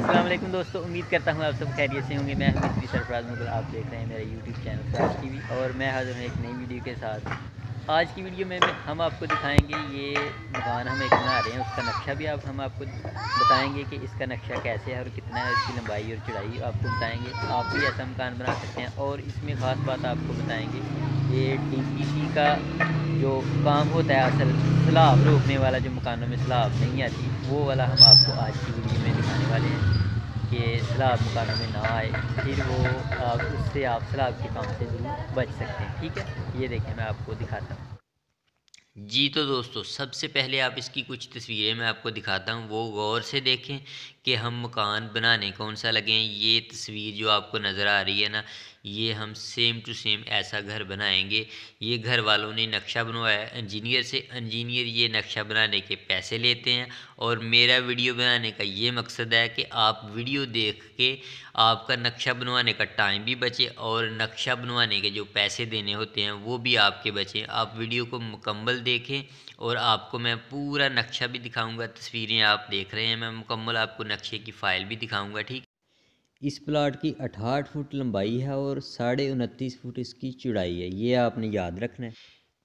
अस्सलाम वालेकुम दोस्तों, उम्मीद करता हूँ आप सब खैरियत से होंगे। मैं हूं मिस्त्री सरफराज मुगल, आप देख रहे हैं मेरा यूट्यूब चैनल फराज टीवी और मैं हाजिर हूँ एक नई वीडियो के साथ। आज की वीडियो में हम आपको दिखाएंगे ये मकान हम एक बना रहे हैं, उसका नक्शा भी हम आपको बताएंगे कि इसका नक्शा कैसे है और कितना है, इसकी लंबाई और चौड़ाई आपको बताएंगे। आप भी ऐसा मकान बना सकते हैं और इसमें ख़ास बात आपको बताएंगे, ये DPC का जो काम होता है असल सैलाब रोकने वाला, जो मकानों में सैलाब नहीं आती, वो वाला हम आपको आज की वीडियो में दिखाने वाले हैं कि सैलाब मकानों में ना आए, फिर वो उससे आप सैलाब के काम से ज़रूर बच सकते हैं। ठीक है, ये देखें, मैं आपको दिखाता हूँ। जी तो दोस्तों, सबसे पहले आप इसकी कुछ तस्वीरें मैं आपको दिखाता हूँ, वो गौर से देखें कि हम मकान बनाने कौन सा लगे हैं। ये तस्वीर जो आपको नज़र आ रही है ना, ये हम सेम टू सेम ऐसा घर बनाएंगे। ये घर वालों ने नक्शा बनवाया है इंजीनियर से। इंजीनियर ये नक्शा बनाने के पैसे लेते हैं और मेरा वीडियो बनाने का ये मकसद है कि आप वीडियो देख के आपका नक्शा बनवाने का टाइम भी बचे और नक्शा बनवाने के जो पैसे देने होते हैं वो भी आपके बचें। आप वीडियो को मुकम्मल देखें और आपको मैं पूरा नक्शा भी दिखाऊंगा। तस्वीरें आप देख रहे हैं, मैं मुकम्मल आपको नक्शे की फ़ाइल भी दिखाऊंगा। ठीक, इस प्लाट की 68 फुट लंबाई है और 29.29 फुट इसकी चौड़ाई है, ये आपने याद रखना है।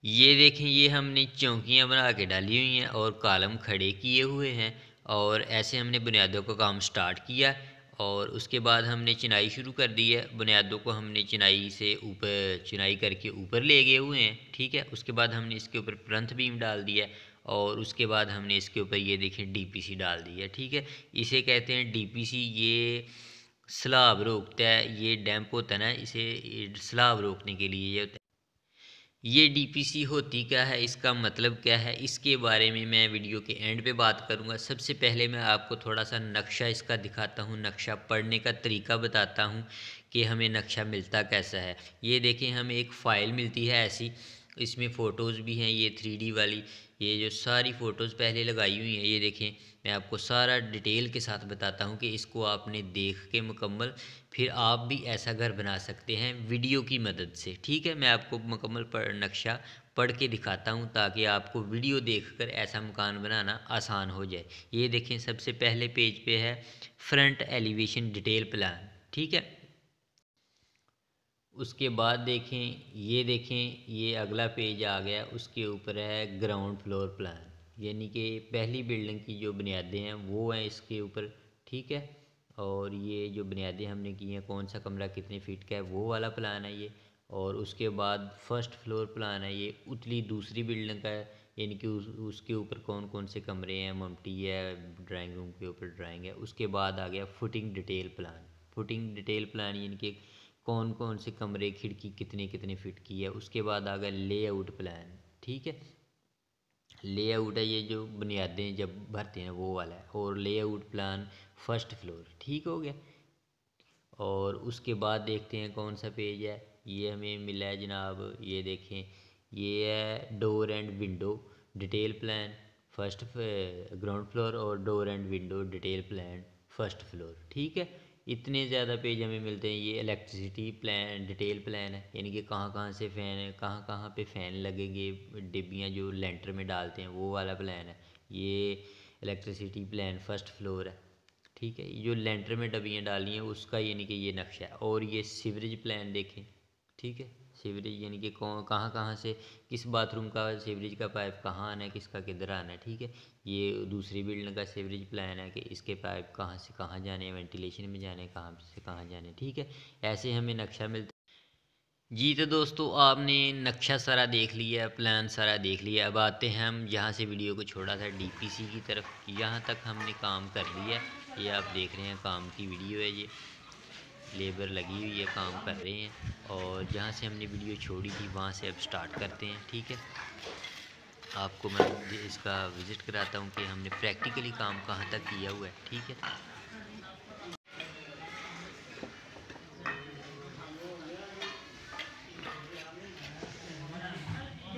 ये देखें, ये हमने चौकियाँ बना के डाली हुई हैं और कॉलम खड़े किए हुए हैं और ऐसे हमने बुनियादों का काम स्टार्ट किया और उसके बाद हमने चिनाई शुरू कर दी है। बुनियादों को हमने चिनाई से ऊपर चिनाई करके ऊपर ले गए हुए हैं। ठीक है, उसके बाद हमने इसके ऊपर प्लंथ बीम डाल दिया है और उसके बाद हमने इसके ऊपर ये देखें DPC डाल दी है। ठीक है, इसे कहते हैं DPC। ये सैलाब रोकता है, ये डैम्प होता है ना, इसे सैलाब रोकने के लिए ये होता है। ये DPC होती क्या है, इसका मतलब क्या है, इसके बारे में मैं वीडियो के एंड पे बात करूंगा। सबसे पहले मैं आपको थोड़ा सा नक्शा इसका दिखाता हूँ, नक्शा पढ़ने का तरीका बताता हूँ कि हमें नक्शा मिलता कैसा है। ये देखें, हमें एक फ़ाइल मिलती है ऐसी, इसमें फ़ोटोज़ भी हैं, ये 3D वाली। ये जो सारी फ़ोटोज़ पहले लगाई हुई हैं, ये देखें, मैं आपको सारा डिटेल के साथ बताता हूँ कि इसको आपने देख के मुकम्मल फिर आप भी ऐसा घर बना सकते हैं वीडियो की मदद से। ठीक है, मैं आपको मुकम्मल नक्शा पढ़ के दिखाता हूँ ताकि आपको वीडियो देखकर ऐसा मकान बनाना आसान हो जाए। ये देखें, सबसे पहले पेज पे है फ्रंट एलिवेशन डिटेल प्लान। ठीक है, उसके बाद देखें, ये देखें, ये अगला पेज आ गया, उसके ऊपर है ग्राउंड फ्लोर प्लान, यानी कि पहली बिल्डिंग की जो बुनियादें हैं वो हैं इसके ऊपर। ठीक है, और ये जो बुनियादें हमने की हैं, कौन सा कमरा कितने फीट का है, वो वाला प्लान है ये। और उसके बाद फर्स्ट फ्लोर प्लान है, ये उतली दूसरी बिल्डिंग का है, यानी कि उसके ऊपर कौन कौन से कमरे हैं, ममटी है, ड्राइंग रूम के ऊपर ड्राइंग है। उसके बाद आ गया footing detail plan. Footing detail plan यानी कि कौन कौन से कमरे, खिड़की कितने कितने फिट की है। उसके बाद आ गया लेआउट प्लान। ठीक है, लेआउट है ये जो बुनियादें जब भरते हैं वो वाला है, और लेआउट प्लान फर्स्ट फ्लोर। ठीक हो गया, और उसके बाद देखते हैं कौन सा पेज है। ये हमें मिला है जनाब, ये देखें, ये है door and window detail plan first ground floor और door and window detail plan first floor. ठीक है, इतने ज़्यादा पेज हमें मिलते हैं। ये इलेक्ट्रिसिटी प्लान डिटेल प्लान है, यानी कि कहाँ कहाँ से फ़ैन है, कहाँ कहाँ पे फ़ैन लगेंगे, डिब्बियाँ जो लेंटर में डालते हैं वो वाला प्लान है। ये इलेक्ट्रिसिटी प्लान फर्स्ट फ्लोर है। ठीक है, ये जो लेंटर में डबियाँ डाली हैं उसका यानी कि ये नक्शा है। और ये सीवरेज प्लान देखें। ठीक है, सीवरेज यानी कि कौन कहाँ कहाँ से किस बाथरूम का सीवरेज का पाइप कहाँ आना है, किसका किधर आना है। ठीक है, ये दूसरी बिल्डिंग का सीवरेज प्लान है कि इसके पाइप कहाँ से कहाँ जाने हैं, वेंटिलेशन में जाने हैं, कहाँ से कहाँ जाने हैं। ठीक है, ऐसे हमें नक्शा मिलता है। जी तो दोस्तों, आपने नक्शा सारा देख लिया, प्लान सारा देख लिया। अब आते हैं हम जहाँ से वीडियो को छोड़ा था DPC की तरफ। यहाँ तक हमने काम कर लिया। ये आप देख रहे हैं काम की वीडियो है, ये लेबर लगी हुई है, काम कर रहे हैं। और जहाँ से हमने वीडियो छोड़ी थी वहाँ से अब स्टार्ट करते हैं। ठीक है, आपको मैं इसका विज़िट कराता हूँ कि हमने प्रैक्टिकली काम कहाँ तक किया हुआ है। ठीक है,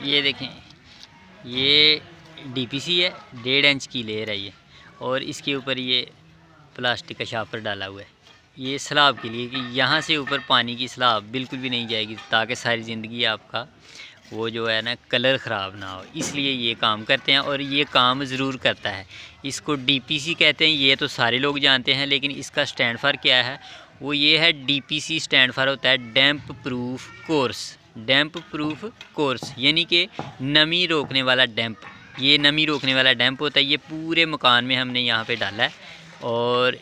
ये देखें, ये DPC है, 1.5 इंच की लेयर है ये, और इसके ऊपर ये प्लास्टिक का शापर डाला हुआ है, ये सैलाब के लिए कि यहाँ से ऊपर पानी की सैलाब बिल्कुल भी नहीं जाएगी, ताकि सारी ज़िंदगी आपका वो जो है ना कलर ख़राब ना हो, इसलिए ये काम करते हैं और ये काम ज़रूर करता है। इसको DPC कहते हैं, ये तो सारे लोग जानते हैं, लेकिन इसका स्टैंड फॉर क्या है, वो ये है DPC स्टैंड फॉर होता है डैम्प प्रूफ कोर्स। डैम्प प्रूफ कोर्स यानी कि नमी रोकने वाला डैम्प। ये नमी रोकने वाला डैम्प होता है, ये पूरे मकान में हमने यहाँ पे डाला है और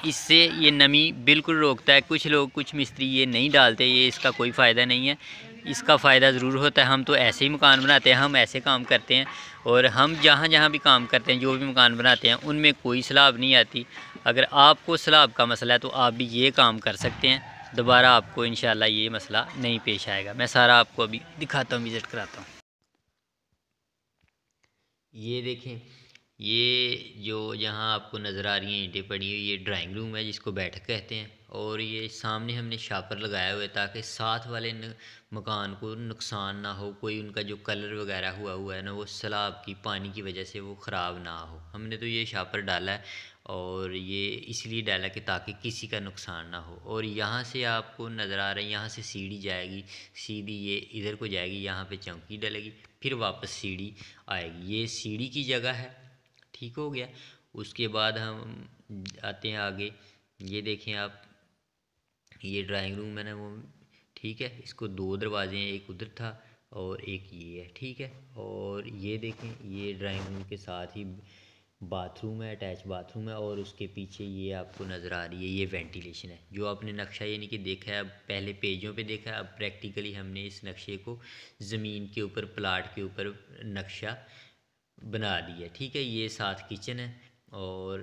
इससे ये नमी बिल्कुल रोकता है। कुछ मिस्त्री ये नहीं डालते, ये इसका कोई फ़ायदा नहीं है। इसका फ़ायदा ज़रूर होता है। हम तो ऐसे ही मकान बनाते हैं, हम ऐसे काम करते हैं और हम जहाँ जहाँ भी काम करते हैं, जो भी मकान बनाते हैं, उनमें कोई सलाब नहीं आती। अगर आपको सलाब का मसला है तो आप भी ये काम कर सकते हैं, दोबारा आपको इंशाल्लाह ये मसला नहीं पेश आएगा। मैं सारा आपको अभी दिखाता हूँ, विज़िट कराता हूँ। ये देखें, ये जो यहाँ आपको नज़र आ रही हैं ईंटें पड़ी हुई, ये ड्राइंग रूम है जिसको बैठक कहते हैं। और ये सामने हमने शापर लगाया हुआ है ताकि साथ वाले मकान को नुकसान ना हो, कोई उनका जो कलर वगैरह हुआ है ना, वो सैलाब की पानी की वजह से वो ख़राब ना हो। हमने तो ये शापर डाला है और ये इसलिए डाला कि ताकि किसी का नुकसान ना हो। और यहाँ से आपको नज़र आ रहा है, यहाँ से सीढ़ी जाएगी, सीधी ये इधर को जाएगी, यहाँ पे चौकी डलेगी, फिर वापस सीढ़ी आएगी। ये सीढ़ी की जगह है, ठीक हो गया। उसके बाद हम आते हैं आगे। ये देखें आप, ये ड्राइंग रूम है ना वो, ठीक है। इसको 2 दरवाजे हैं, एक उधर था और एक ये है, ठीक है। और ये देखें, ये ड्राइंग रूम के साथ ही बाथरूम है, अटैच बाथरूम है। और उसके पीछे ये आपको नज़र आ रही है, ये वेंटिलेशन है। जो आपने नक्शा यानी कि देखा है, अब पहले पेजों पे देखा है, अब प्रैक्टिकली हमने इस नक्शे को ज़मीन के ऊपर, प्लाट के ऊपर नक्शा बना दिया, ठीक है। ये साथ किचन है और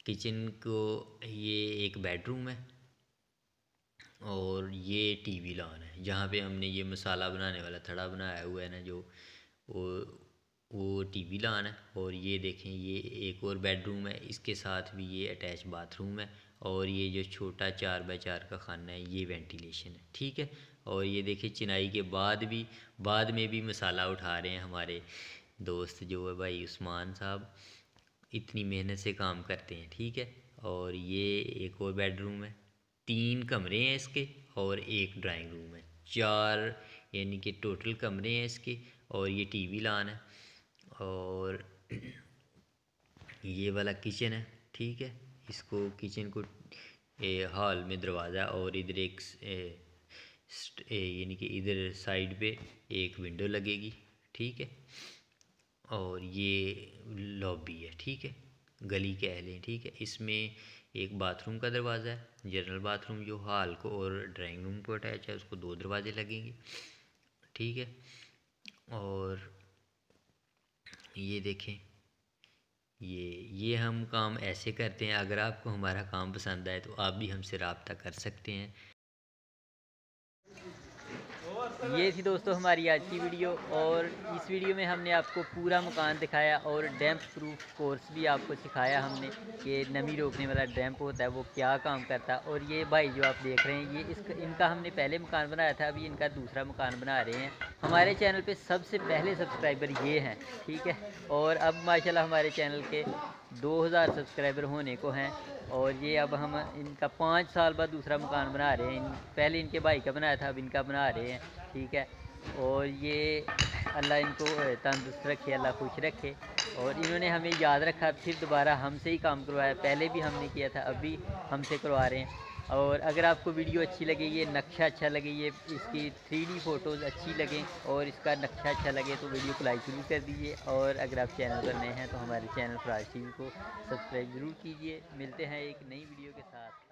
किचन को ये एक बेडरूम है और ये टीवी लॉन है जहाँ पे हमने ये मसाला बनाने वाला थड़ा बनाया हुआ है ना, जो वो टीवी लॉन है। और ये देखें, ये एक और बेडरूम है, इसके साथ भी ये अटैच बाथरूम है। और ये जो छोटा 4x4 का खाना है, ये वेंटिलेशन है, ठीक है। और ये देखिए, चिनाई के बाद में भी मसाला उठा रहे हैं हमारे दोस्त जो है भाई उस्मान साहब, इतनी मेहनत से काम करते हैं, ठीक है। और ये एक और बेडरूम है, 3 कमरे हैं इसके और एक ड्राइंग रूम है, 4 यानी कि टोटल कमरे हैं इसके। और ये टीवी लॉन है और ये वाला किचन है, ठीक है। इसको किचन को हॉल में दरवाज़ा और इधर एक यानी कि इधर साइड पे एक विंडो लगेगी, ठीक है। और ये लॉबी है, ठीक है, गली कह लें, ठीक है। इसमें एक बाथरूम का दरवाज़ा है, जनरल बाथरूम जो हॉल को और ड्राइंग रूम को अटैच है, उसको 2 दरवाजे लगेंगे, ठीक है। और ये देखें, ये हम काम ऐसे करते हैं। अगर आपको हमारा काम पसंद आए तो आप भी हमसे रब्ता कर सकते हैं। ये थी दोस्तों हमारी आज की वीडियो, और इस वीडियो में हमने आपको पूरा मकान दिखाया और डैम्प प्रूफ कोर्स भी आपको सिखाया हमने कि नमी रोकने वाला डैम्प होता है वो क्या काम करता है। और ये भाई जो आप देख रहे हैं, ये इनका हमने पहले मकान बनाया था, अभी इनका दूसरा मकान बना रहे हैं। हमारे चैनल पे सबसे पहले सब्सक्राइबर ये हैं, ठीक है। और अब माशाल्लाह हमारे चैनल के 2000 सब्सक्राइबर होने को हैं। और ये अब हम इनका 5 साल बाद दूसरा मकान बना रहे हैं। पहले इनके भाई का बनाया था, अब इनका बना रहे हैं, ठीक है। और ये अल्लाह इनको तंदुरुस्त रखे, अल्लाह खुश रखे। और इन्होंने हमें याद रखा, फिर दोबारा हमसे ही काम करवाया। पहले भी हमने किया था, अब भी हमसे करवा रहे हैं। और अगर आपको वीडियो अच्छी लगे, ये नक्शा अच्छा लगे, ये इसकी 3D फ़ोटोज़ अच्छी लगें और इसका नक्शा अच्छा लगे तो वीडियो को लाइक ज़रूर कर दीजिए। और अगर आप चैनल पर नए हैं तो हमारे चैनल फराज टीवी को सब्सक्राइब ज़रूर कीजिए। मिलते हैं एक नई वीडियो के साथ।